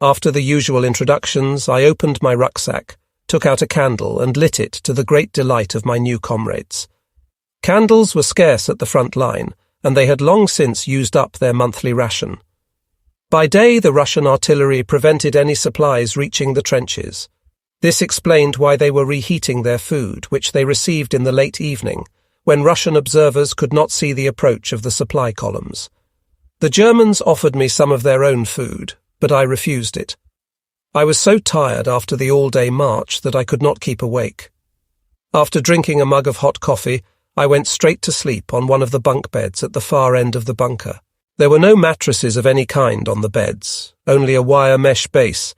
After the usual introductions, I opened my rucksack, took out a candle and lit it to the great delight of my new comrades. Candles were scarce at the front line, and they had long since used up their monthly ration. By day, the Russian artillery prevented any supplies reaching the trenches. This explained why they were reheating their food, which they received in the late evening, when Russian observers could not see the approach of the supply columns. The Germans offered me some of their own food, but I refused it. I was so tired after the all-day march that I could not keep awake. After drinking a mug of hot coffee, I went straight to sleep on one of the bunk beds at the far end of the bunker. There were no mattresses of any kind on the beds, only a wire mesh base,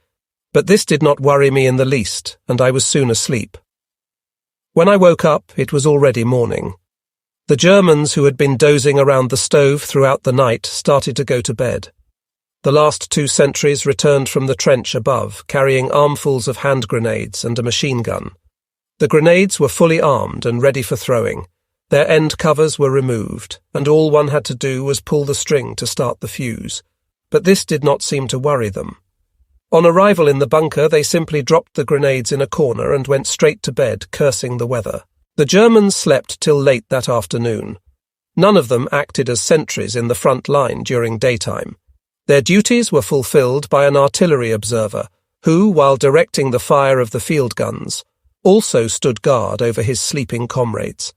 but this did not worry me in the least, and I was soon asleep. When I woke up, it was already morning. The Germans who had been dozing around the stove throughout the night started to go to bed. The last 2 sentries returned from the trench above, carrying armfuls of hand grenades and a machine gun. The grenades were fully armed and ready for throwing. Their end covers were removed, and all one had to do was pull the string to start the fuse. But this did not seem to worry them. On arrival in the bunker, they simply dropped the grenades in a corner and went straight to bed, cursing the weather. The Germans slept till late that afternoon. None of them acted as sentries in the front line during daytime. Their duties were fulfilled by an artillery observer, who, while directing the fire of the field guns, also stood guard over his sleeping comrades.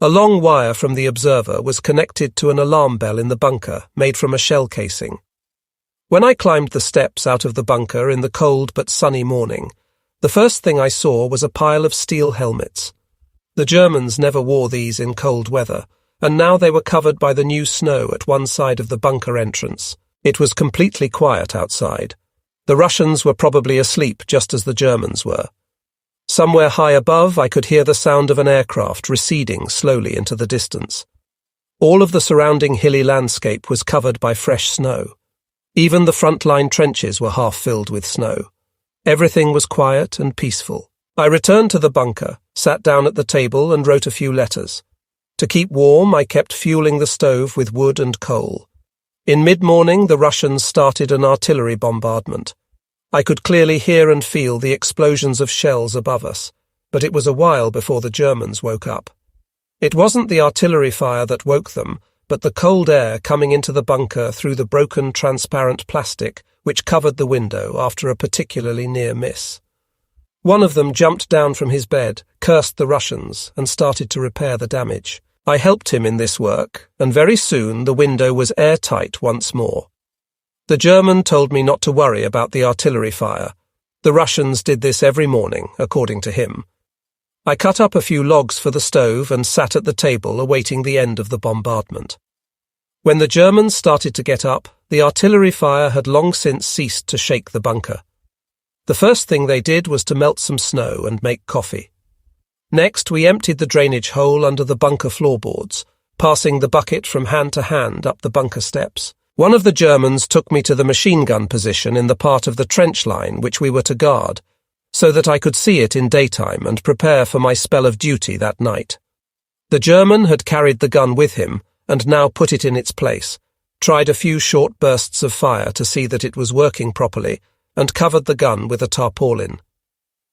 A long wire from the observer was connected to an alarm bell in the bunker, made from a shell casing. When I climbed the steps out of the bunker in the cold but sunny morning, the first thing I saw was a pile of steel helmets. The Germans never wore these in cold weather, and now they were covered by the new snow at one side of the bunker entrance. It was completely quiet outside. The Russians were probably asleep just as the Germans were. Somewhere high above, I could hear the sound of an aircraft receding slowly into the distance. All of the surrounding hilly landscape was covered by fresh snow. Even the front-line trenches were half filled with snow. Everything was quiet and peaceful. I returned to the bunker, sat down at the table and wrote a few letters. To keep warm, I kept fueling the stove with wood and coal. In mid-morning, the Russians started an artillery bombardment. I could clearly hear and feel the explosions of shells above us, but it was a while before the Germans woke up. It wasn't the artillery fire that woke them, but the cold air coming into the bunker through the broken transparent plastic which covered the window after a particularly near miss. One of them jumped down from his bed, cursed the Russians, and started to repair the damage. I helped him in this work, and very soon the window was airtight once more. The German told me not to worry about the artillery fire. The Russians did this every morning, according to him. I cut up a few logs for the stove and sat at the table awaiting the end of the bombardment. When the Germans started to get up, the artillery fire had long since ceased to shake the bunker. The first thing they did was to melt some snow and make coffee. Next, we emptied the drainage hole under the bunker floorboards, passing the bucket from hand to hand up the bunker steps. One of the Germans took me to the machine gun position in the part of the trench line which we were to guard, so that I could see it in daytime and prepare for my spell of duty that night. The German had carried the gun with him and now put it in its place, tried a few short bursts of fire to see that it was working properly, and covered the gun with a tarpaulin.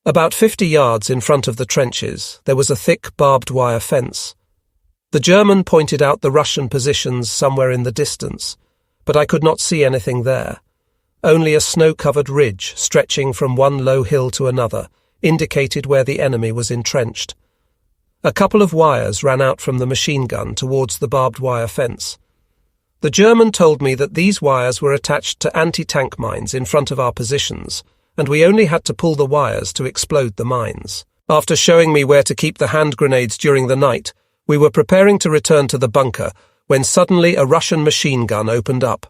About 50 yards in front of the trenches, there was a thick barbed wire fence. The German pointed out the Russian positions somewhere in the distance, but I could not see anything there. Only a snow-covered ridge stretching from one low hill to another indicated where the enemy was entrenched. A couple of wires ran out from the machine gun towards the barbed wire fence. The German told me that these wires were attached to anti-tank mines in front of our positions, and we only had to pull the wires to explode the mines. After showing me where to keep the hand grenades during the night, we were preparing to return to the bunker when suddenly a Russian machine gun opened up.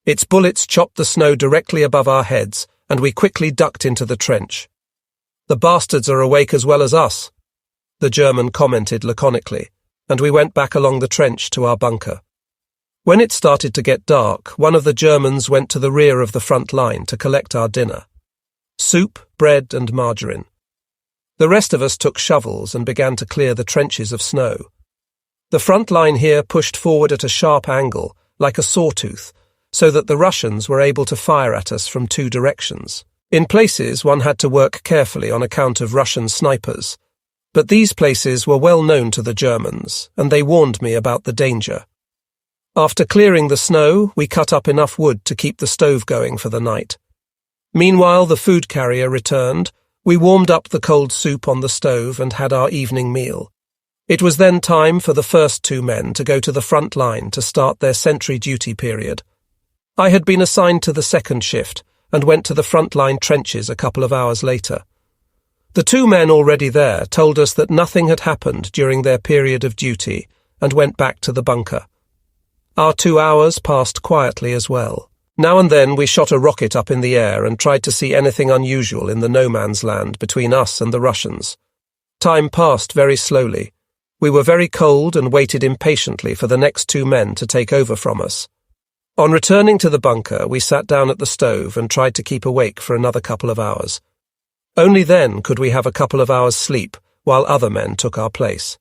Its bullets chopped the snow directly above our heads, and we quickly ducked into the trench. "The bastards are awake as well as us," the German commented laconically, and we went back along the trench to our bunker. When it started to get dark, one of the Germans went to the rear of the front line to collect our dinner. Soup, bread, and margarine. The rest of us took shovels and began to clear the trenches of snow. The front line here pushed forward at a sharp angle, like a sawtooth, so that the Russians were able to fire at us from two directions. In places, one had to work carefully on account of Russian snipers, but these places were well known to the Germans, and they warned me about the danger. After clearing the snow, we cut up enough wood to keep the stove going for the night. Meanwhile, the food carrier returned. We warmed up the cold soup on the stove and had our evening meal. It was then time for the first two men to go to the front line to start their sentry duty period. I had been assigned to the second shift and went to the front line trenches a couple of hours later. The two men already there told us that nothing had happened during their period of duty and went back to the bunker. Our 2 hours passed quietly as well. Now and then we shot a rocket up in the air and tried to see anything unusual in the no man's land between us and the Russians. Time passed very slowly. We were very cold and waited impatiently for the next two men to take over from us. On returning to the bunker, we sat down at the stove and tried to keep awake for another couple of hours. Only then could we have a couple of hours' sleep while other men took our place.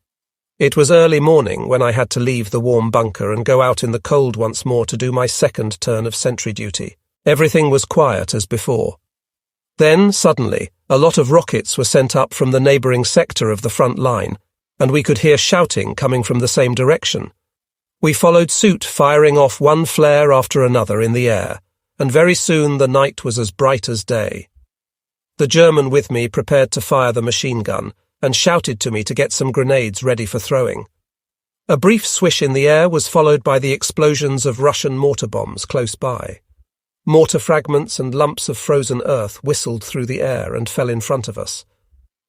It was early morning when I had to leave the warm bunker and go out in the cold once more to do my second turn of sentry duty. Everything was quiet as before. Then, suddenly, a lot of rockets were sent up from the neighbouring sector of the front line, and we could hear shouting coming from the same direction. We followed suit, firing off one flare after another in the air, and very soon the night was as bright as day. The German with me prepared to fire the machine gun, and shouted to me to get some grenades ready for throwing. A brief swish in the air was followed by the explosions of Russian mortar bombs close by. Mortar fragments and lumps of frozen earth whistled through the air and fell in front of us.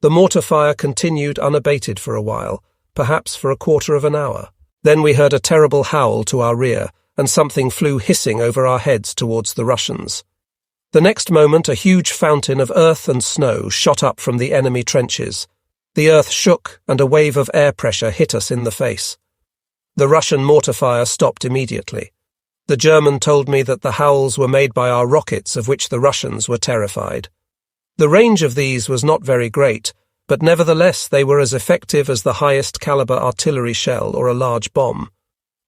The mortar fire continued unabated for a while, perhaps for a quarter of an hour. Then we heard a terrible howl to our rear, and something flew hissing over our heads towards the Russians. The next moment a huge fountain of earth and snow shot up from the enemy trenches. The earth shook, and a wave of air pressure hit us in the face. The Russian mortar fire stopped immediately. The German told me that the howls were made by our rockets, of which the Russians were terrified. The range of these was not very great, but nevertheless they were as effective as the highest caliber artillery shell or a large bomb.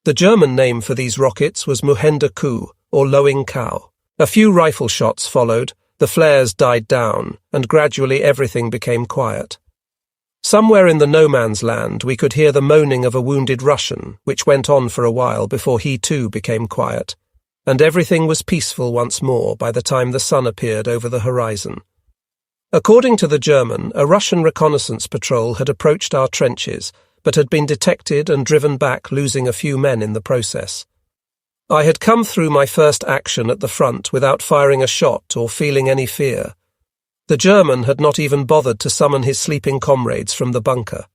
The German name for these rockets was Muhender Kuh, or lowing cow. A few rifle shots followed, the flares died down, and gradually everything became quiet. Somewhere in the no man's land we could hear the moaning of a wounded Russian, which went on for a while before he too became quiet, and everything was peaceful once more by the time the sun appeared over the horizon. According to the German, a Russian reconnaissance patrol had approached our trenches, but had been detected and driven back, losing a few men in the process. I had come through my first action at the front without firing a shot or feeling any fear. The German had not even bothered to summon his sleeping comrades from the bunker.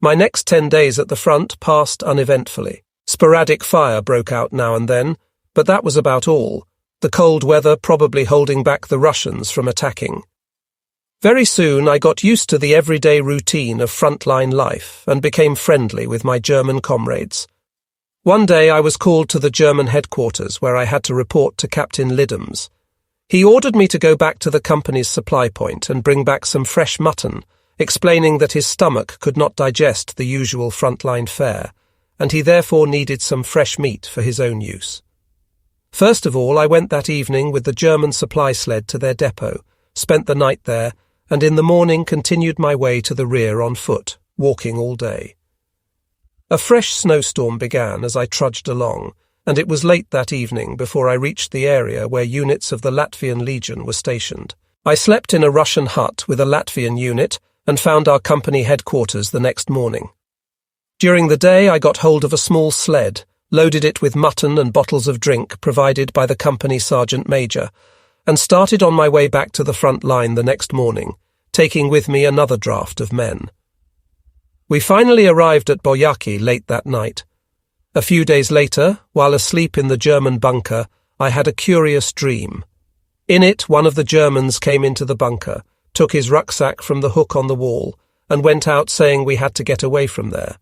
My next 10 days at the front passed uneventfully. Sporadic fire broke out now and then, but that was about all, the cold weather probably holding back the Russians from attacking. Very soon I got used to the everyday routine of frontline life and became friendly with my German comrades. One day I was called to the German headquarters where I had to report to Captain Lidhams. He ordered me to go back to the company's supply point and bring back some fresh mutton, explaining that his stomach could not digest the usual frontline fare, and he therefore needed some fresh meat for his own use. First of all, I went that evening with the German supply sled to their depot, spent the night there, and in the morning continued my way to the rear on foot, walking all day. A fresh snowstorm began as I trudged along, and it was late that evening before I reached the area where units of the Latvian Legion were stationed. I slept in a Russian hut with a Latvian unit and found our company headquarters the next morning. During the day I got hold of a small sled, loaded it with mutton and bottles of drink provided by the company sergeant major, and started on my way back to the front line the next morning, taking with me another draft of men. We finally arrived at Boyaki late that night. A few days later, while asleep in the German bunker, I had a curious dream. In it, one of the Germans came into the bunker, took his rucksack from the hook on the wall, and went out saying we had to get away from there.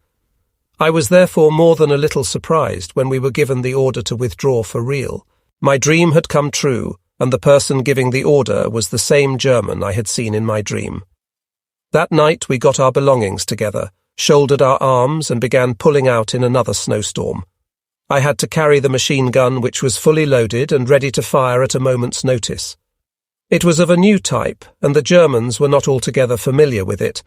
I was therefore more than a little surprised when we were given the order to withdraw for real. My dream had come true, and the person giving the order was the same German I had seen in my dream. That night we got our belongings together, shouldered our arms, and began pulling out in another snowstorm. I had to carry the machine gun, which was fully loaded and ready to fire at a moment's notice. It was of a new type, and the Germans were not altogether familiar with it,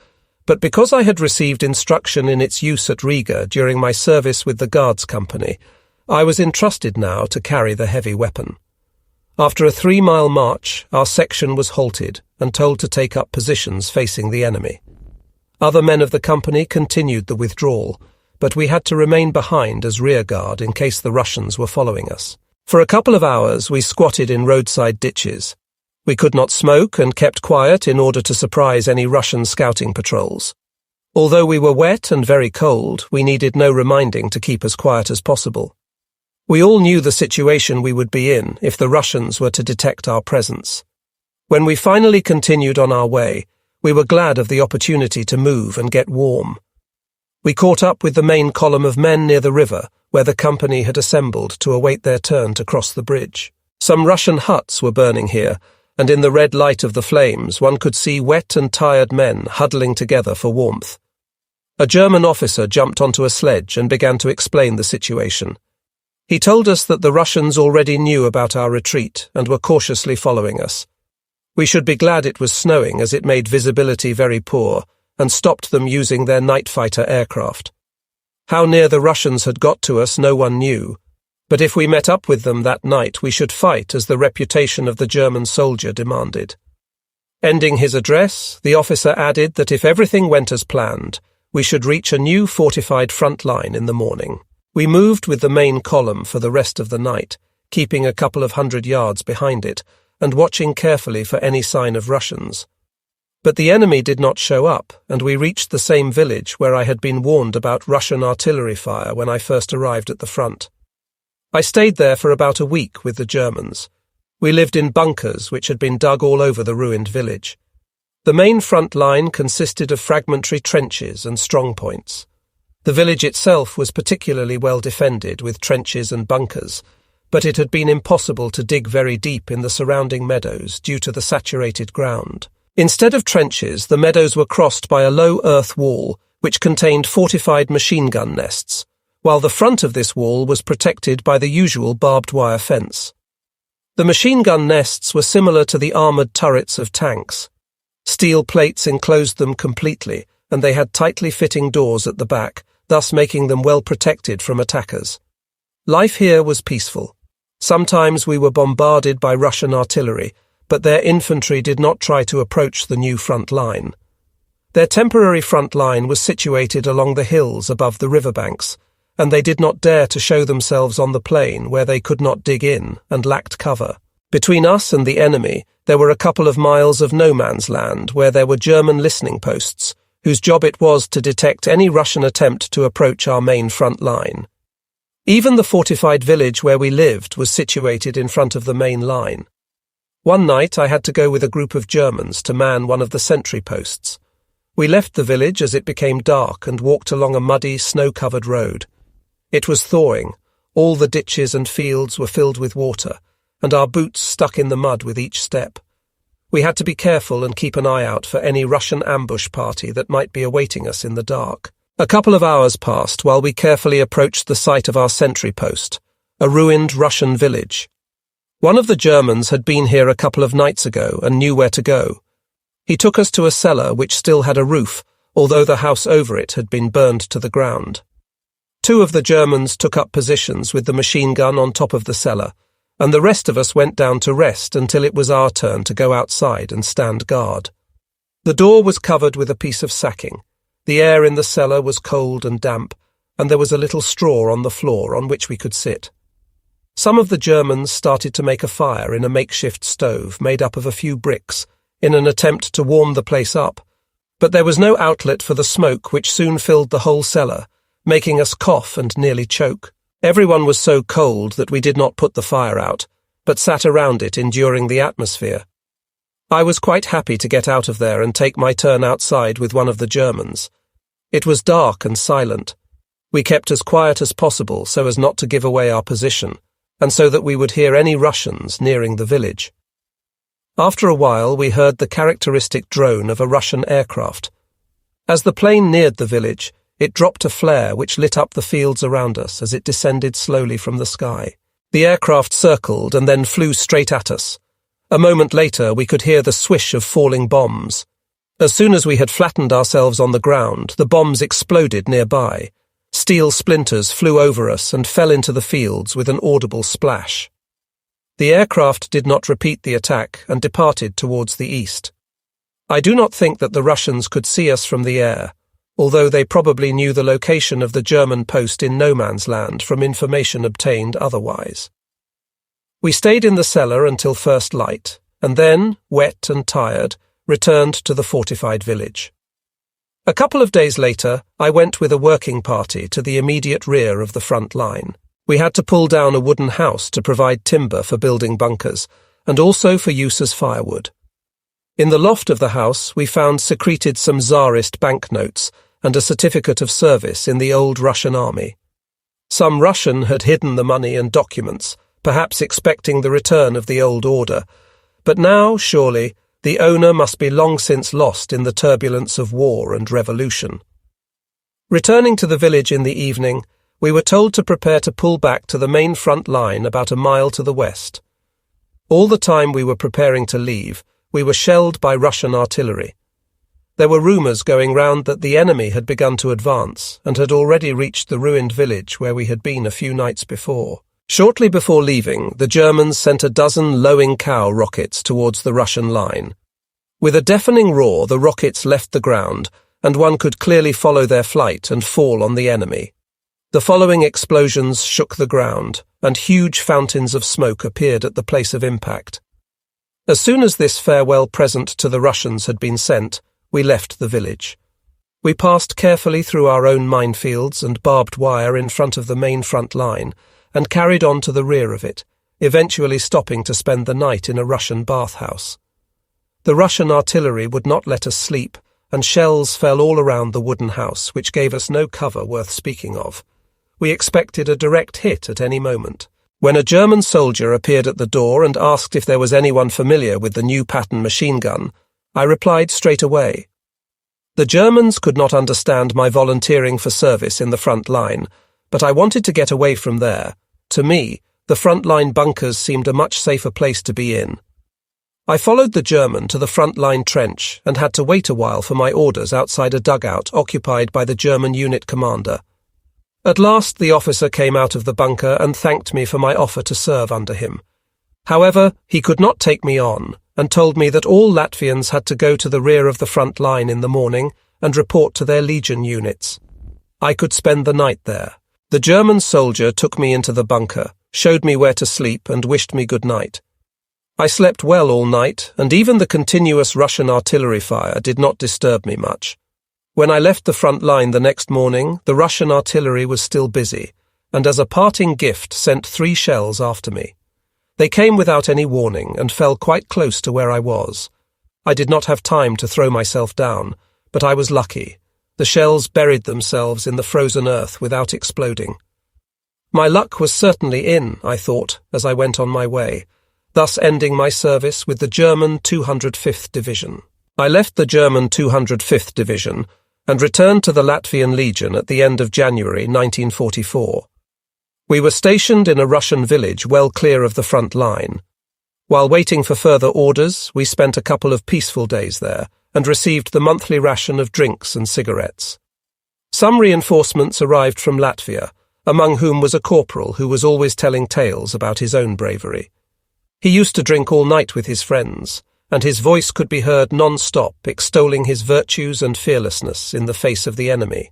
but because I had received instruction in its use at Riga during my service with the Guards Company, I was entrusted now to carry the heavy weapon. After a 3-mile march, our section was halted and told to take up positions facing the enemy. Other men of the company continued the withdrawal, but we had to remain behind as rearguard in case the Russians were following us. For a couple of hours we squatted in roadside ditches. We could not smoke and kept quiet in order to surprise any Russian scouting patrols. Although we were wet and very cold, we needed no reminding to keep as quiet as possible. We all knew the situation we would be in if the Russians were to detect our presence. When we finally continued on our way, we were glad of the opportunity to move and get warm. We caught up with the main column of men near the river, where the company had assembled to await their turn to cross the bridge. Some Russian huts were burning here, and in the red light of the flames one could see wet and tired men huddling together for warmth. A German officer jumped onto a sledge and began to explain the situation. He told us that the Russians already knew about our retreat and were cautiously following us. We should be glad it was snowing, as it made visibility very poor and stopped them using their night fighter aircraft. How near the Russians had got to us no one knew, but if we met up with them that night we should fight as the reputation of the German soldier demanded. Ending his address, the officer added that if everything went as planned, we should reach a new fortified front line in the morning. We moved with the main column for the rest of the night, keeping a couple of 100 yards behind it and watching carefully for any sign of Russians. But the enemy did not show up, and we reached the same village where I had been warned about Russian artillery fire when I first arrived at the front. I stayed there for about a week with the Germans. We lived in bunkers which had been dug all over the ruined village. The main front line consisted of fragmentary trenches and strongpoints. The village itself was particularly well defended with trenches and bunkers, but it had been impossible to dig very deep in the surrounding meadows due to the saturated ground. Instead of trenches, the meadows were crossed by a low earth wall which contained fortified machine gun nests, while the front of this wall was protected by the usual barbed wire fence. The machine gun nests were similar to the armoured turrets of tanks. Steel plates enclosed them completely, and they had tightly fitting doors at the back, thus making them well protected from attackers. Life here was peaceful. Sometimes we were bombarded by Russian artillery, but their infantry did not try to approach the new front line. Their temporary front line was situated along the hills above the riverbanks, and they did not dare to show themselves on the plain where they could not dig in and lacked cover. Between us and the enemy, there were a couple of miles of no man's land where there were German listening posts, whose job it was to detect any Russian attempt to approach our main front line. Even the fortified village where we lived was situated in front of the main line. One night I had to go with a group of Germans to man one of the sentry posts. We left the village as it became dark and walked along a muddy, snow-covered road. It was thawing, all the ditches and fields were filled with water, and our boots stuck in the mud with each step. We had to be careful and keep an eye out for any Russian ambush party that might be awaiting us in the dark. A couple of hours passed while we carefully approached the site of our sentry post, a ruined Russian village. One of the Germans had been here a couple of nights ago and knew where to go. He took us to a cellar which still had a roof, although the house over it had been burned to the ground. Two of the Germans took up positions with the machine gun on top of the cellar, and the rest of us went down to rest until it was our turn to go outside and stand guard. The door was covered with a piece of sacking. The air in the cellar was cold and damp, and there was a little straw on the floor on which we could sit. Some of the Germans started to make a fire in a makeshift stove made up of a few bricks in an attempt to warm the place up, but there was no outlet for the smoke, which soon filled the whole cellar, making us cough and nearly choke. Everyone was so cold that we did not put the fire out, but sat around it enduring the atmosphere. I was quite happy to get out of there and take my turn outside with one of the Germans. It was dark and silent. We kept as quiet as possible so as not to give away our position, and so that we would hear any Russians nearing the village. After a while we heard the characteristic drone of a Russian aircraft. As the plane neared the village, It dropped a flare which lit up the fields around us as it descended slowly from the sky. The aircraft circled and then flew straight at us. A moment later, we could hear the swish of falling bombs. As soon as we had flattened ourselves on the ground, the bombs exploded nearby. Steel splinters flew over us and fell into the fields with an audible splash. The aircraft did not repeat the attack and departed towards the east. I do not think that the Russians could see us from the air, although they probably knew the location of the German post in no man's land from information obtained otherwise. We stayed in the cellar until first light, and then, wet and tired, returned to the fortified village. A couple of days later, I went with a working party to the immediate rear of the front line. We had to pull down a wooden house to provide timber for building bunkers, and also for use as firewood. In the loft of the house, we found secreted some Tsarist banknotes and a certificate of service in the old Russian army. Some Russian had hidden the money and documents, perhaps expecting the return of the old order, but now, surely, the owner must be long since lost in the turbulence of war and revolution. Returning to the village in the evening, we were told to prepare to pull back to the main front line about a mile to the west. All the time we were preparing to leave, we were shelled by Russian artillery. There were rumours going round that the enemy had begun to advance and had already reached the ruined village where we had been a few nights before. Shortly before leaving, the Germans sent a dozen lowing cow rockets towards the Russian line. With a deafening roar, the rockets left the ground, and one could clearly follow their flight and fall on the enemy. The following explosions shook the ground, and huge fountains of smoke appeared at the place of impact. As soon as this farewell present to the Russians had been sent, we left the village. We passed carefully through our own minefields and barbed wire in front of the main front line, and carried on to the rear of it, eventually stopping to spend the night in a Russian bathhouse. The Russian artillery would not let us sleep, and shells fell all around the wooden house, which gave us no cover worth speaking of. We expected a direct hit at any moment. When a German soldier appeared at the door and asked if there was anyone familiar with the new pattern machine gun, I replied straight away. The Germans could not understand my volunteering for service in the front line, but I wanted to get away from there. To me, the front-line bunkers seemed a much safer place to be in. I followed the German to the front-line trench and had to wait a while for my orders outside a dugout occupied by the German unit commander. At last the officer came out of the bunker and thanked me for my offer to serve under him. However, he could not take me on and told me that all Latvians had to go to the rear of the front line in the morning and report to their legion units. I could spend the night there. The German soldier took me into the bunker, showed me where to sleep, and wished me good night. I slept well all night, and even the continuous Russian artillery fire did not disturb me much. When I left the front line the next morning, the Russian artillery was still busy, and as a parting gift sent 3 shells after me. They came without any warning and fell quite close to where I was. I did not have time to throw myself down, but I was lucky. The shells buried themselves in the frozen earth without exploding. My luck was certainly in, I thought, as I went on my way, thus ending my service with the German 205th Division. I left the German 205th Division and returned to the Latvian Legion at the end of January 1944. We were stationed in a Russian village well clear of the front line. While waiting for further orders, we spent a couple of peaceful days there and received the monthly ration of drinks and cigarettes. Some reinforcements arrived from Latvia, among whom was a corporal who was always telling tales about his own bravery. He used to drink all night with his friends, and his voice could be heard non-stop extolling his virtues and fearlessness in the face of the enemy.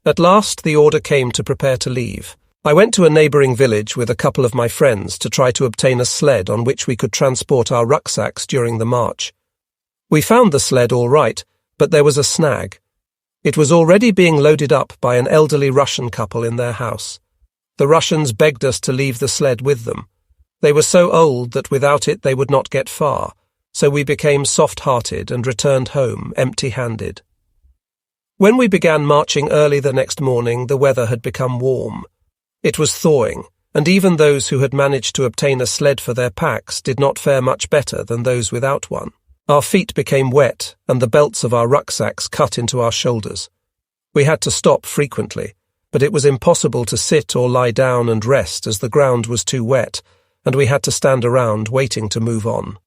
At last the order came to prepare to leave. I went to a neighbouring village with a couple of my friends to try to obtain a sled on which we could transport our rucksacks during the march. We found the sled all right, but there was a snag. It was already being loaded up by an elderly Russian couple in their house. The Russians begged us to leave the sled with them. They were so old that without it they would not get far, so we became soft-hearted and returned home empty-handed. When we began marching early the next morning, the weather had become warm. It was thawing, and even those who had managed to obtain a sled for their packs did not fare much better than those without one. Our feet became wet, and the belts of our rucksacks cut into our shoulders. We had to stop frequently, but it was impossible to sit or lie down and rest as the ground was too wet, and we had to stand around waiting to move on.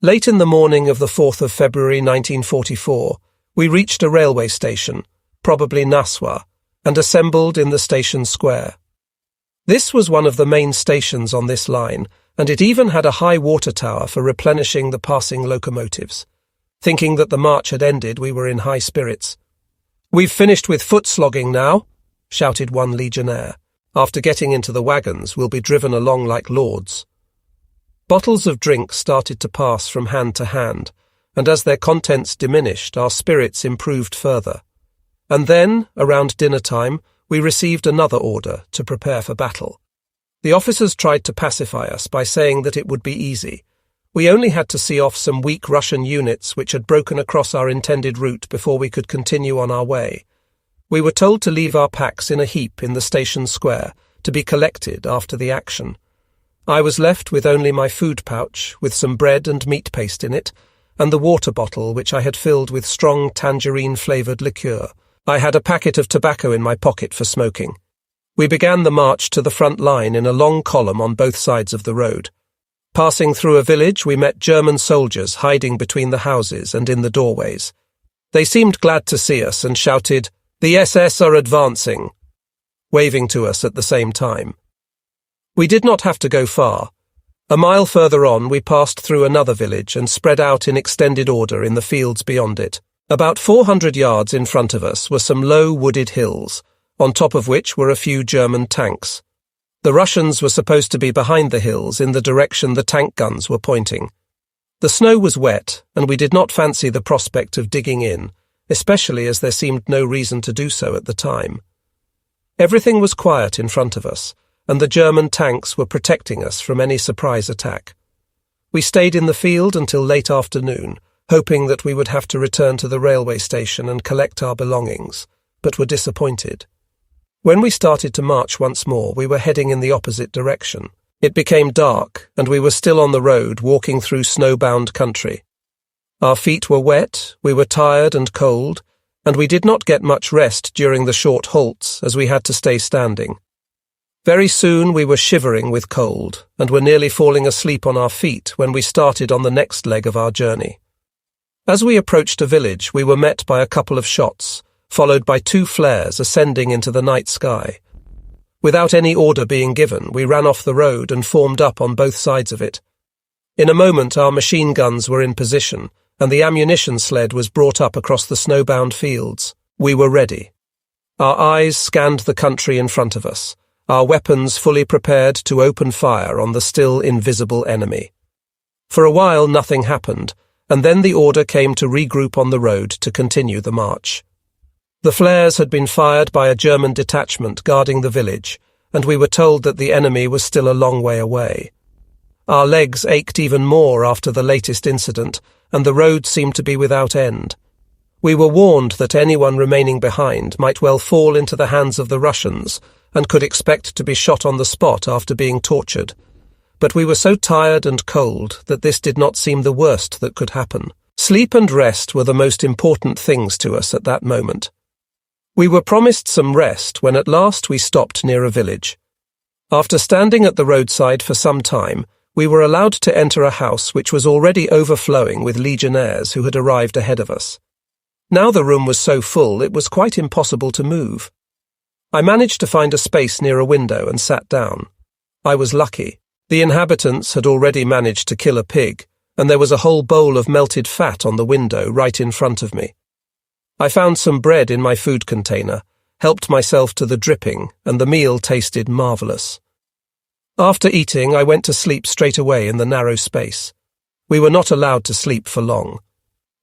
Late in the morning of the 4th of February 1944, we reached a railway station, probably Naswa, and assembled in the station square. This was one of the main stations on this line, and it even had a high water tower for replenishing the passing locomotives. Thinking that the march had ended, we were in high spirits. "We've finished with foot slogging now," shouted one legionnaire. "After getting into the wagons, we'll be driven along like lords." Bottles of drink started to pass from hand to hand, and as their contents diminished, our spirits improved further. And then, around dinner time, we received another order to prepare for battle. The officers tried to pacify us by saying that it would be easy. We only had to see off some weak Russian units which had broken across our intended route before we could continue on our way. We were told to leave our packs in a heap in the station square, to be collected after the action. I was left with only my food pouch, with some bread and meat paste in it, and the water bottle which I had filled with strong tangerine-flavoured liqueur. I had a packet of tobacco in my pocket for smoking. We began the march to the front line in a long column on both sides of the road. Passing through a village, we met German soldiers hiding between the houses and in the doorways. They seemed glad to see us and shouted, "The SS are advancing," waving to us at the same time. We did not have to go far. A mile further on, we passed through another village and spread out in extended order in the fields beyond it. About 400 yards in front of us were some low wooded hills, on top of which were a few German tanks. The Russians were supposed to be behind the hills in the direction the tank guns were pointing. The snow was wet, and we did not fancy the prospect of digging in, especially as there seemed no reason to do so at the time. Everything was quiet in front of us, and the German tanks were protecting us from any surprise attack. We stayed in the field until late afternoon, hoping that we would have to return to the railway station and collect our belongings, but were disappointed. When we started to march once more, we were heading in the opposite direction. It became dark, and we were still on the road, walking through snow-bound country. Our feet were wet, we were tired and cold, and we did not get much rest during the short halts, as we had to stay standing. Very soon we were shivering with cold, and were nearly falling asleep on our feet when we started on the next leg of our journey. As we approached a village, we were met by a couple of shots, followed by 2 flares ascending into the night sky. Without any order being given, we ran off the road and formed up on both sides of it. In a moment our machine guns were in position, and the ammunition sled was brought up across the snowbound fields. We were ready. Our eyes scanned the country in front of us, our weapons fully prepared to open fire on the still invisible enemy. For a while nothing happened, and then the order came to regroup on the road to continue the march. The flares had been fired by a German detachment guarding the village, and we were told that the enemy was still a long way away. Our legs ached even more after the latest incident, and the road seemed to be without end. We were warned that anyone remaining behind might well fall into the hands of the Russians, and could expect to be shot on the spot after being tortured. But we were so tired and cold that this did not seem the worst that could happen. Sleep and rest were the most important things to us at that moment. We were promised some rest when at last we stopped near a village. After standing at the roadside for some time, we were allowed to enter a house which was already overflowing with legionnaires who had arrived ahead of us. Now the room was so full it was quite impossible to move. I managed to find a space near a window and sat down. I was lucky. The inhabitants had already managed to kill a pig, and there was a whole bowl of melted fat on the window right in front of me. I found some bread in my food container, helped myself to the dripping, and the meal tasted marvellous. After eating, I went to sleep straight away in the narrow space. We were not allowed to sleep for long.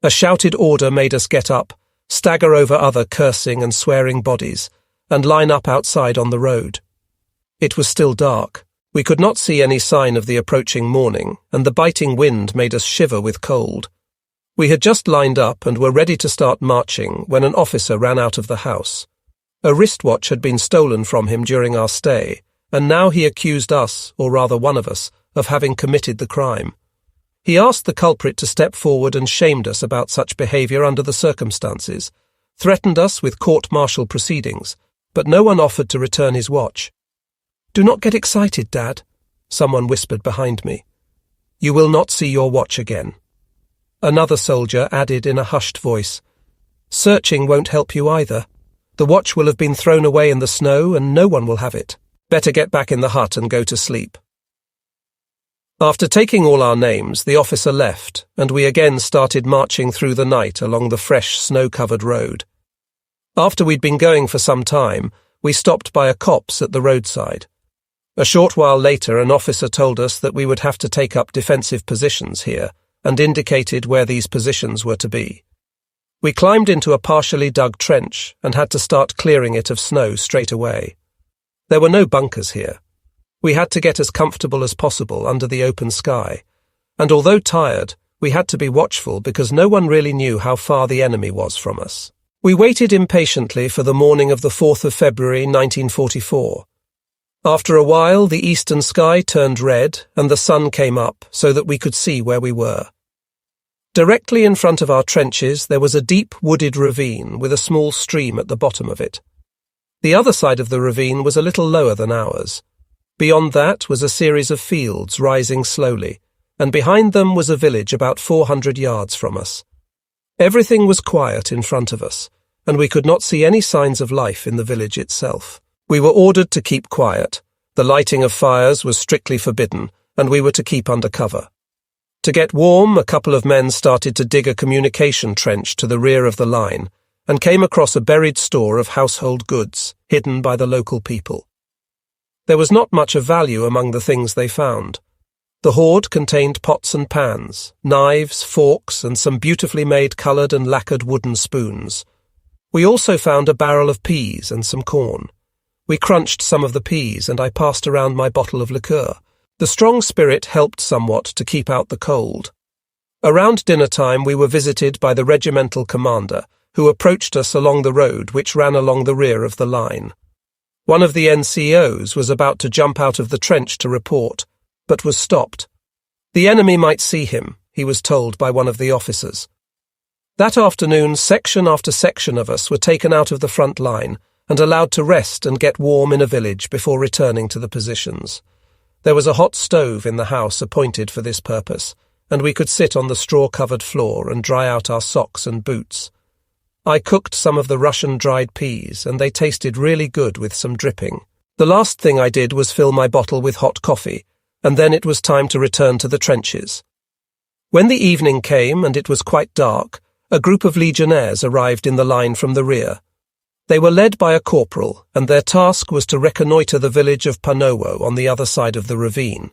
A shouted order made us get up, stagger over other cursing and swearing bodies, and line up outside on the road. It was still dark. We could not see any sign of the approaching morning, and the biting wind made us shiver with cold. We had just lined up and were ready to start marching when an officer ran out of the house. A wristwatch had been stolen from him during our stay, and now he accused us, or rather one of us, of having committed the crime. He asked the culprit to step forward and shamed us about such behaviour under the circumstances, threatened us with court-martial proceedings, but no one offered to return his watch. "Do not get excited, Dad," someone whispered behind me. "You will not see your watch again." Another soldier added in a hushed voice, "Searching won't help you either. The watch will have been thrown away in the snow and no one will have it. Better get back in the hut and go to sleep." After taking all our names, the officer left, and we again started marching through the night along the fresh, snow-covered road. After we'd been going for some time, we stopped by a copse at the roadside. A short while later, an officer told us that we would have to take up defensive positions here, and indicated where these positions were to be. We climbed into a partially dug trench and had to start clearing it of snow straight away. There were no bunkers here. We had to get as comfortable as possible under the open sky, and although tired, we had to be watchful because no one really knew how far the enemy was from us. We waited impatiently for the morning of the 4th of February 1944. After a while, the eastern sky turned red and the sun came up so that we could see where we were. Directly in front of our trenches there was a deep wooded ravine with a small stream at the bottom of it. The other side of the ravine was a little lower than ours. Beyond that was a series of fields rising slowly, and behind them was a village about 400 yards from us. Everything was quiet in front of us, and we could not see any signs of life in the village itself. We were ordered to keep quiet. The lighting of fires was strictly forbidden, and we were to keep under cover. To get warm, a couple of men started to dig a communication trench to the rear of the line, and came across a buried store of household goods, hidden by the local people. There was not much of value among the things they found. The hoard contained pots and pans, knives, forks, and some beautifully made coloured and lacquered wooden spoons. We also found a barrel of peas and some corn. We crunched some of the peas, and I passed around my bottle of liqueur. The strong spirit helped somewhat to keep out the cold. Around dinner time we were visited by the regimental commander, who approached us along the road which ran along the rear of the line. One of the NCOs was about to jump out of the trench to report, but was stopped. The enemy might see him, he was told by one of the officers. That afternoon, section after section of us were taken out of the front line and allowed to rest and get warm in a village before returning to the positions. There was a hot stove in the house appointed for this purpose, and we could sit on the straw-covered floor and dry out our socks and boots. I cooked some of the Russian dried peas, and they tasted really good with some dripping. The last thing I did was fill my bottle with hot coffee, and then it was time to return to the trenches. When the evening came and it was quite dark, a group of legionnaires arrived in the line from the rear. They were led by a corporal, and their task was to reconnoitre the village of Panowo on the other side of the ravine.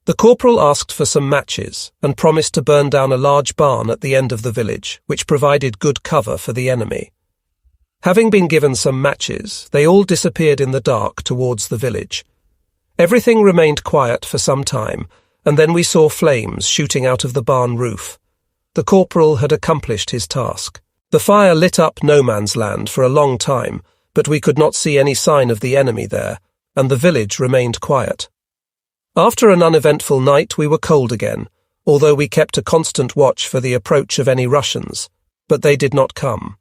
The corporal asked for some matches and promised to burn down a large barn at the end of the village, which provided good cover for the enemy. Having been given some matches, they all disappeared in the dark towards the village. Everything remained quiet for some time, and then we saw flames shooting out of the barn roof. The corporal had accomplished his task. The fire lit up no man's land for a long time, but we could not see any sign of the enemy there, and the village remained quiet. After an uneventful night, we were cold again, although we kept a constant watch for the approach of any Russians, but they did not come.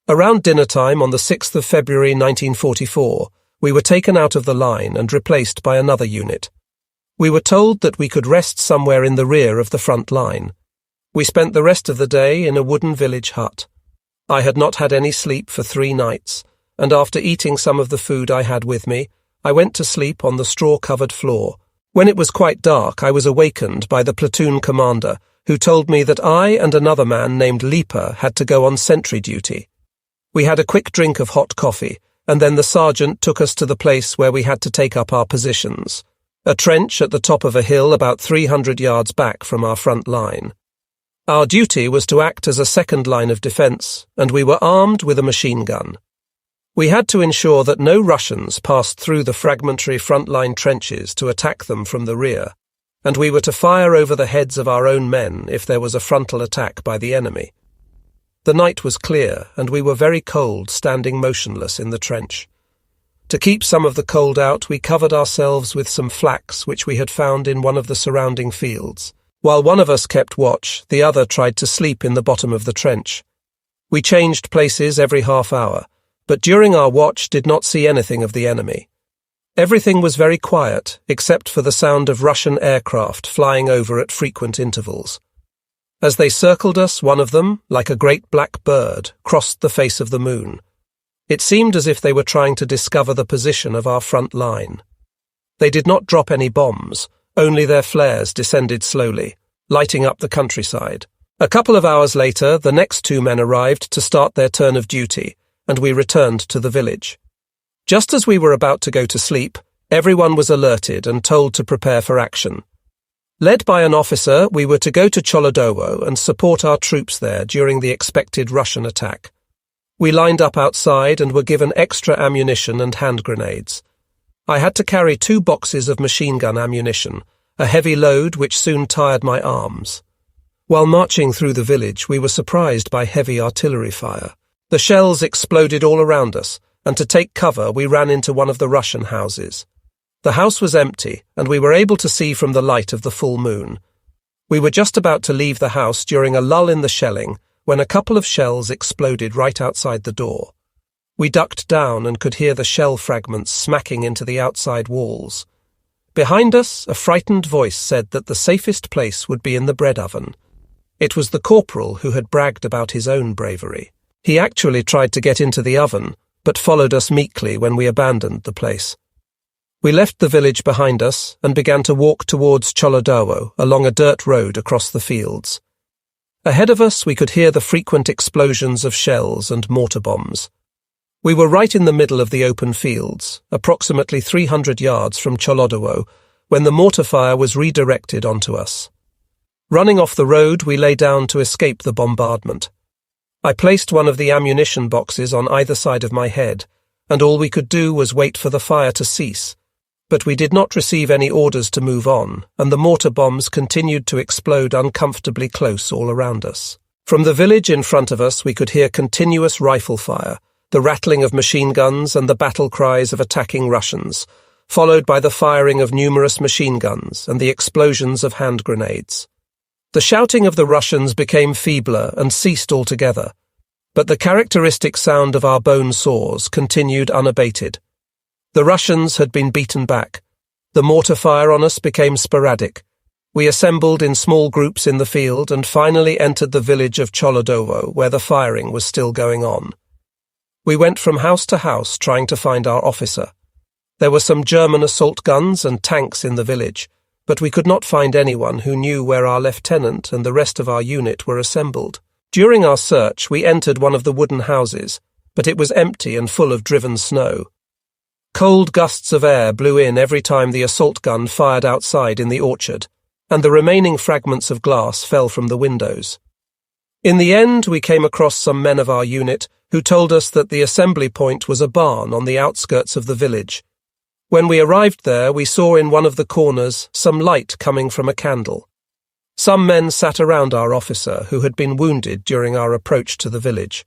Around dinner time on the 6th of February 1944, we were taken out of the line and replaced by another unit. We were told that we could rest somewhere in the rear of the front line. We spent the rest of the day in a wooden village hut. I had not had any sleep for 3 nights, and after eating some of the food I had with me, I went to sleep on the straw-covered floor. When it was quite dark, I was awakened by the platoon commander, who told me that I and another man named Lipa had to go on sentry duty. We had a quick drink of hot coffee, and then the sergeant took us to the place where we had to take up our positions, a trench at the top of a hill about 300 yards back from our front line. Our duty was to act as a second line of defence, and we were armed with a machine gun. We had to ensure that no Russians passed through the fragmentary front-line trenches to attack them from the rear, and we were to fire over the heads of our own men if there was a frontal attack by the enemy. The night was clear, and we were very cold, standing motionless in the trench. To keep some of the cold out, we covered ourselves with some flax which we had found in one of the surrounding fields. While one of us kept watch, the other tried to sleep in the bottom of the trench. We changed places every half hour, but during our watch did not see anything of the enemy. Everything was very quiet, except for the sound of Russian aircraft flying over at frequent intervals. As they circled us, one of them, like a great black bird, crossed the face of the moon. It seemed as if they were trying to discover the position of our front line. They did not drop any bombs, only their flares descended slowly, lighting up the countryside. A couple of hours later, the next two men arrived to start their turn of duty, and we returned to the village. Just as we were about to go to sleep, everyone was alerted and told to prepare for action. Led by an officer, we were to go to Cholodowo and support our troops there during the expected Russian attack. We lined up outside and were given extra ammunition and hand grenades. I had to carry 2 boxes of machine gun ammunition, a heavy load which soon tired my arms. While marching through the village, we were surprised by heavy artillery fire. The shells exploded all around us, and to take cover we ran into one of the Russian houses. The house was empty, and we were able to see from the light of the full moon. We were just about to leave the house during a lull in the shelling when a couple of shells exploded right outside the door. We ducked down and could hear the shell fragments smacking into the outside walls. Behind us, a frightened voice said that the safest place would be in the bread oven. It was the corporal who had bragged about his own bravery. He actually tried to get into the oven, but followed us meekly when we abandoned the place. We left the village behind us and began to walk towards Cholodowo along a dirt road across the fields. Ahead of us we could hear the frequent explosions of shells and mortar bombs. We were right in the middle of the open fields, approximately 300 yards from Cholodowo, when the mortar fire was redirected onto us. Running off the road, we lay down to escape the bombardment. I placed one of the ammunition boxes on either side of my head, and all we could do was wait for the fire to cease. But we did not receive any orders to move on, and the mortar bombs continued to explode uncomfortably close all around us. From the village in front of us we could hear continuous rifle fire, the rattling of machine guns and the battle cries of attacking Russians, followed by the firing of numerous machine guns and the explosions of hand grenades. The shouting of the Russians became feebler and ceased altogether, but the characteristic sound of our bone saws continued unabated. The Russians had been beaten back. The mortar fire on us became sporadic. We assembled in small groups in the field and finally entered the village of Cholodowo, where the firing was still going on. We went from house to house trying to find our officer. There were some German assault guns and tanks in the village, but we could not find anyone who knew where our lieutenant and the rest of our unit were assembled. During our search, we entered one of the wooden houses, but it was empty and full of driven snow. Cold gusts of air blew in every time the assault gun fired outside in the orchard, and the remaining fragments of glass fell from the windows. In the end, we came across some men of our unit who told us that the assembly point was a barn on the outskirts of the village. When we arrived there, we saw in one of the corners some light coming from a candle. Some men sat around our officer, who had been wounded during our approach to the village.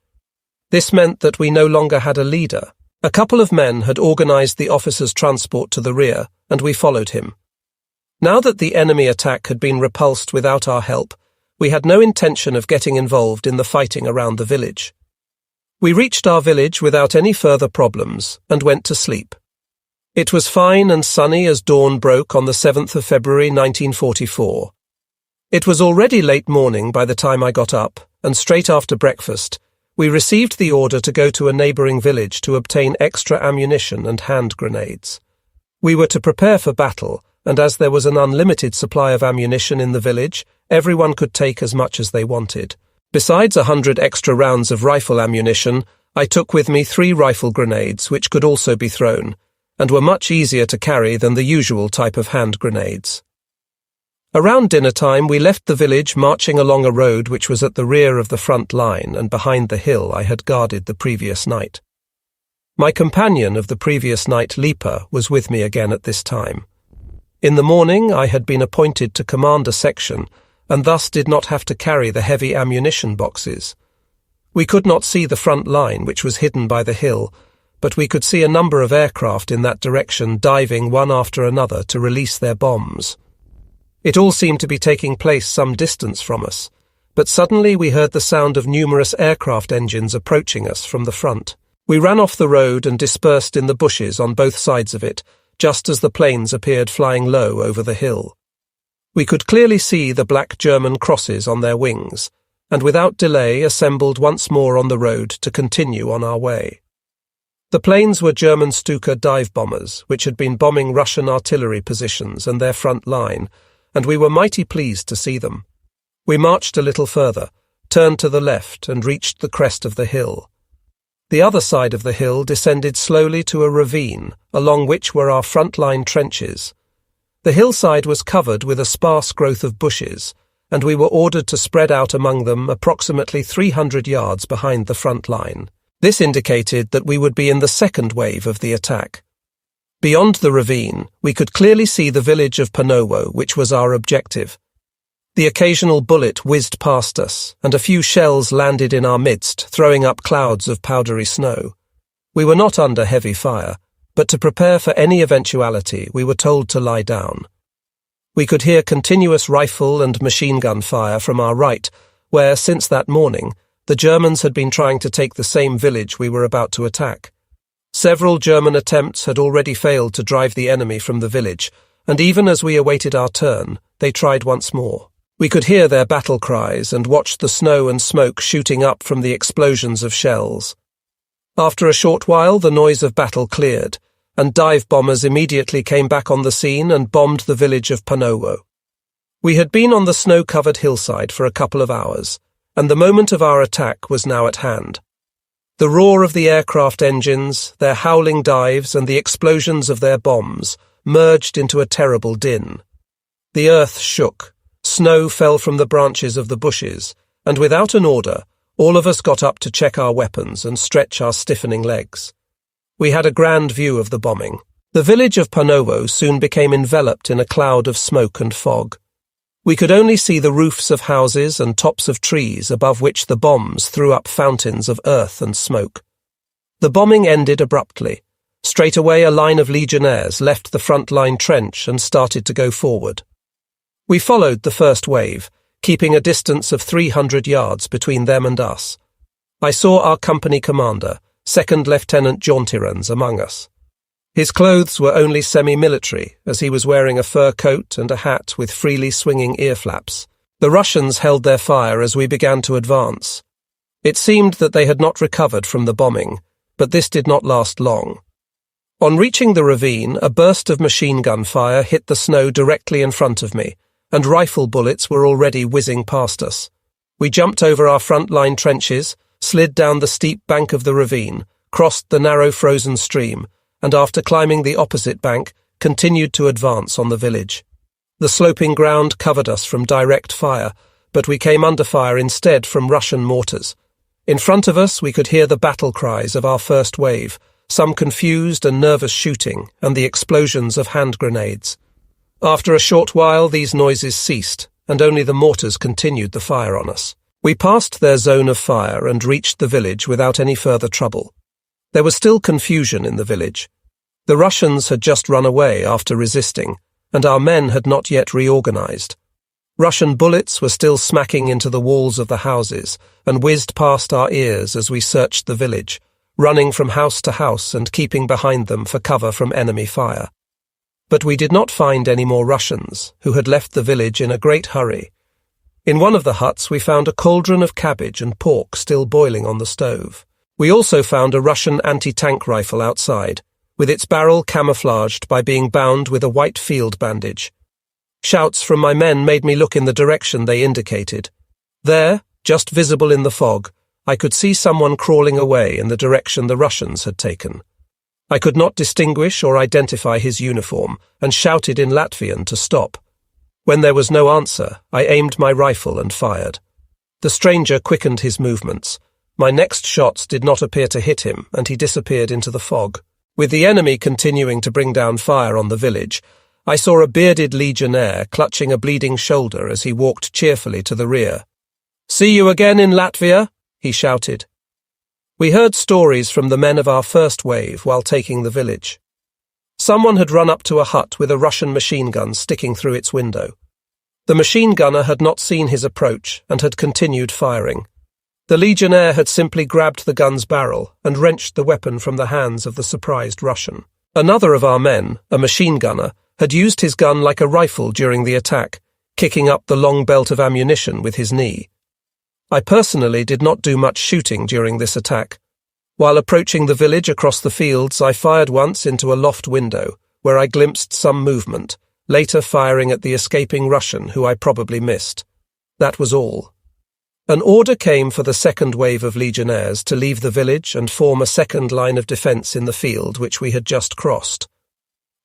This meant that we no longer had a leader. A couple of men had organized the officer's transport to the rear, and we followed him. Now that the enemy attack had been repulsed without our help, we had no intention of getting involved in the fighting around the village. We reached our village without any further problems and went to sleep. It was fine and sunny as dawn broke on the 7th of February 1944. It was already late morning by the time I got up, and straight after breakfast, we received the order to go to a neighbouring village to obtain extra ammunition and hand grenades. We were to prepare for battle, and as there was an unlimited supply of ammunition in the village, everyone could take as much as they wanted. Besides 100 extra rounds of rifle ammunition, I took with me 3 rifle grenades, which could also be thrown, and were much easier to carry than the usual type of hand grenades. Around dinner time, we left the village marching along a road which was at the rear of the front line and behind the hill I had guarded the previous night. My companion of the previous night, Lipa, was with me again at this time. In the morning, I had been appointed to command a section and thus did not have to carry the heavy ammunition boxes. We could not see the front line, which was hidden by the hill, but we could see a number of aircraft in that direction diving one after another to release their bombs. It all seemed to be taking place some distance from us, but suddenly we heard the sound of numerous aircraft engines approaching us from the front. We ran off the road and dispersed in the bushes on both sides of it, just as the planes appeared flying low over the hill. We could clearly see the black German crosses on their wings, and without delay assembled once more on the road to continue on our way. The planes were German Stuka dive bombers, which had been bombing Russian artillery positions and their front line, and we were mighty pleased to see them. We marched a little further, turned to the left, and reached the crest of the hill. The other side of the hill descended slowly to a ravine, along which were our front-line trenches. The hillside was covered with a sparse growth of bushes, and we were ordered to spread out among them approximately 300 yards behind the front line. This indicated that we would be in the second wave of the attack. Beyond the ravine, we could clearly see the village of Panowo, which was our objective. The occasional bullet whizzed past us, and a few shells landed in our midst, throwing up clouds of powdery snow. We were not under heavy fire, but to prepare for any eventuality, we were told to lie down. We could hear continuous rifle and machine gun fire from our right, where, since that morning, the Germans had been trying to take the same village we were about to attack. Several German attempts had already failed to drive the enemy from the village, and even as we awaited our turn, they tried once more. We could hear their battle cries and watched the snow and smoke shooting up from the explosions of shells. After a short while, the noise of battle cleared, and dive bombers immediately came back on the scene and bombed the village of Panowo. We had been on the snow-covered hillside for a couple of hours, and the moment of our attack was now at hand. The roar of the aircraft engines, their howling dives, and the explosions of their bombs merged into a terrible din. The earth shook. Snow fell from the branches of the bushes, and without an order, all of us got up to check our weapons and stretch our stiffening legs. We had a grand view of the bombing. The village of Panowo soon became enveloped in a cloud of smoke and fog. We could only see the roofs of houses and tops of trees above which the bombs threw up fountains of earth and smoke. The bombing ended abruptly. Straight away a line of legionnaires left the front-line trench and started to go forward. We followed the first wave, keeping a distance of 300 yards between them and us. I saw our company commander, 2nd Lieutenant Jauntirans, among us. His clothes were only semi-military, as he was wearing a fur coat and a hat with freely swinging ear flaps. The Russians held their fire as we began to advance. It seemed that they had not recovered from the bombing, but this did not last long. On reaching the ravine, a burst of machine gun fire hit the snow directly in front of me, and rifle bullets were already whizzing past us. We jumped over our front-line trenches, slid down the steep bank of the ravine, crossed the narrow frozen stream, and after climbing the opposite bank, continued to advance on the village. The sloping ground covered us from direct fire, but we came under fire instead from Russian mortars. In front of us we could hear the battle cries of our first wave, some confused and nervous shooting, and the explosions of hand grenades. After a short while these noises ceased, and only the mortars continued the fire on us. We passed their zone of fire and reached the village without any further trouble. There was still confusion in the village. The Russians had just run away after resisting, and our men had not yet reorganized. Russian bullets were still smacking into the walls of the houses and whizzed past our ears as we searched the village, running from house to house and keeping behind them for cover from enemy fire. But we did not find any more Russians, who had left the village in a great hurry. In one of the huts we found a cauldron of cabbage and pork still boiling on the stove. We also found a Russian anti-tank rifle outside, with its barrel camouflaged by being bound with a white field bandage. Shouts from my men made me look in the direction they indicated. There, just visible in the fog, I could see someone crawling away in the direction the Russians had taken. I could not distinguish or identify his uniform, and shouted in Latvian to stop. When there was no answer, I aimed my rifle and fired. The stranger quickened his movements. My next shots did not appear to hit him, and he disappeared into the fog. With the enemy continuing to bring down fire on the village, I saw a bearded legionnaire clutching a bleeding shoulder as he walked cheerfully to the rear. "See you again in Latvia," he shouted. We heard stories from the men of our first wave while taking the village. Someone had run up to a hut with a Russian machine gun sticking through its window. The machine gunner had not seen his approach and had continued firing. The legionnaire had simply grabbed the gun's barrel and wrenched the weapon from the hands of the surprised Russian. Another of our men, a machine gunner, had used his gun like a rifle during the attack, kicking up the long belt of ammunition with his knee. I personally did not do much shooting during this attack. While approaching the village across the fields, I fired once into a loft window, where I glimpsed some movement, later firing at the escaping Russian who I probably missed. That was all. An order came for the second wave of legionnaires to leave the village and form a second line of defence in the field which we had just crossed.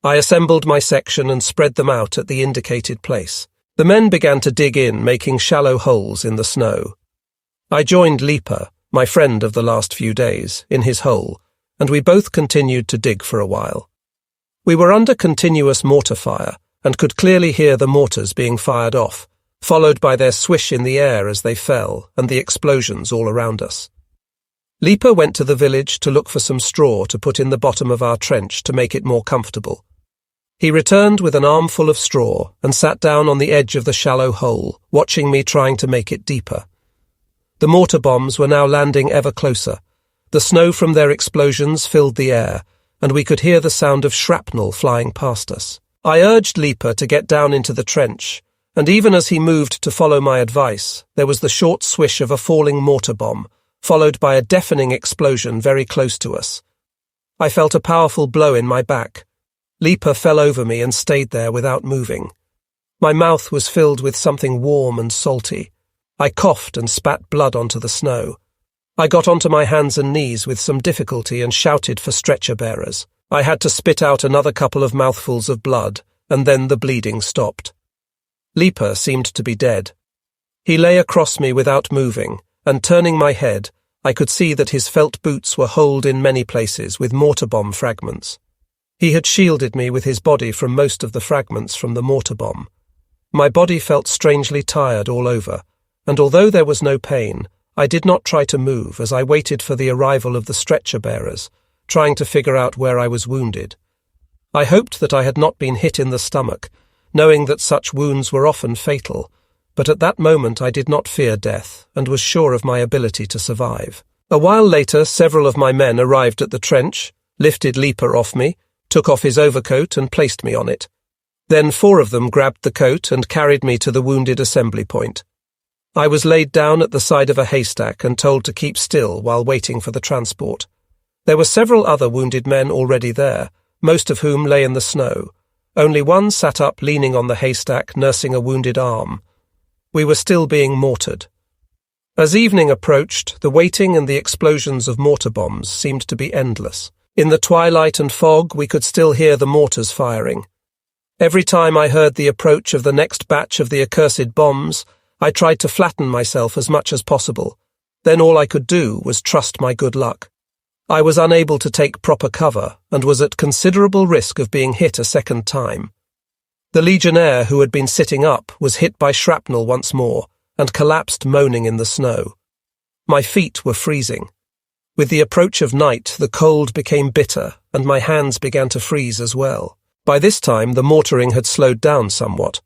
I assembled my section and spread them out at the indicated place. The men began to dig in, making shallow holes in the snow. I joined Lipa, my friend of the last few days, in his hole, and we both continued to dig for a while. We were under continuous mortar fire and could clearly hear the mortars being fired off, followed by their swish in the air as they fell and the explosions all around us. Lipa went to the village to look for some straw to put in the bottom of our trench to make it more comfortable. He returned with an armful of straw and sat down on the edge of the shallow hole, watching me trying to make it deeper. The mortar bombs were now landing ever closer. The snow from their explosions filled the air, and we could hear the sound of shrapnel flying past us. I urged Lipa to get down into the trench, and even as he moved to follow my advice, there was the short swish of a falling mortar bomb, followed by a deafening explosion very close to us. I felt a powerful blow in my back. Lipa fell over me and stayed there without moving. My mouth was filled with something warm and salty. I coughed and spat blood onto the snow. I got onto my hands and knees with some difficulty and shouted for stretcher bearers. I had to spit out another couple of mouthfuls of blood, and then the bleeding stopped. Lipa seemed to be dead. He lay across me without moving, and turning my head, I could see that his felt boots were holed in many places with mortar bomb fragments. He had shielded me with his body from most of the fragments from the mortar bomb. My body felt strangely tired all over, and although there was no pain, I did not try to move as I waited for the arrival of the stretcher bearers, trying to figure out where I was wounded. I hoped that I had not been hit in the stomach, knowing that such wounds were often fatal, but at that moment I did not fear death and was sure of my ability to survive. A while later, several of my men arrived at the trench, lifted Lipa off me, took off his overcoat and placed me on it. Then 4 of them grabbed the coat and carried me to the wounded assembly point. I was laid down at the side of a haystack and told to keep still while waiting for the transport. There were several other wounded men already there, most of whom lay in the snow. Only one sat up leaning on the haystack, nursing a wounded arm. We were still being mortared. As evening approached, the waiting and the explosions of mortar bombs seemed to be endless. In the twilight and fog, we could still hear the mortars firing. Every time I heard the approach of the next batch of the accursed bombs, I tried to flatten myself as much as possible. Then all I could do was trust my good luck. I was unable to take proper cover and was at considerable risk of being hit a second time. The legionnaire who had been sitting up was hit by shrapnel once more and collapsed moaning in the snow. My feet were freezing. With the approach of night, the cold became bitter, and my hands began to freeze as well. By this time, the mortaring had slowed down somewhat.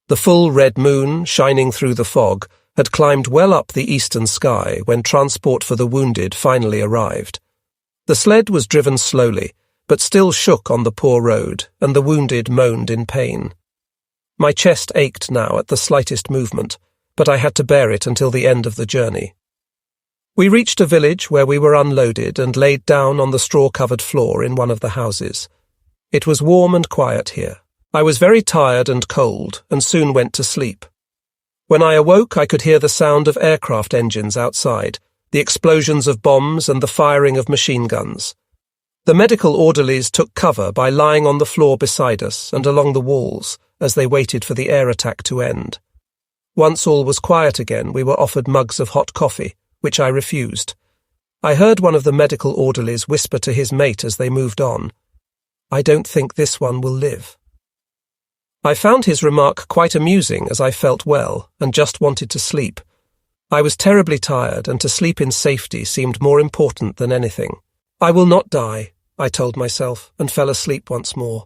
The full red moon, shining through the fog, had climbed well up the eastern sky when transport for the wounded finally arrived. The sled was driven slowly, but still shook on the poor road, and the wounded moaned in pain. My chest ached now at the slightest movement, but I had to bear it until the end of the journey. We reached a village where we were unloaded and laid down on the straw-covered floor in one of the houses. It was warm and quiet here. I was very tired and cold, and soon went to sleep. When I awoke, I could hear the sound of aircraft engines outside, the explosions of bombs and the firing of machine guns. The medical orderlies took cover by lying on the floor beside us and along the walls as they waited for the air attack to end. Once all was quiet again, we were offered mugs of hot coffee, which I refused. I heard one of the medical orderlies whisper to his mate as they moved on, "I don't think this one will live." I found his remark quite amusing as I felt well and just wanted to sleep. I was terribly tired, and to sleep in safety seemed more important than anything. "I will not die," I told myself, and fell asleep once more.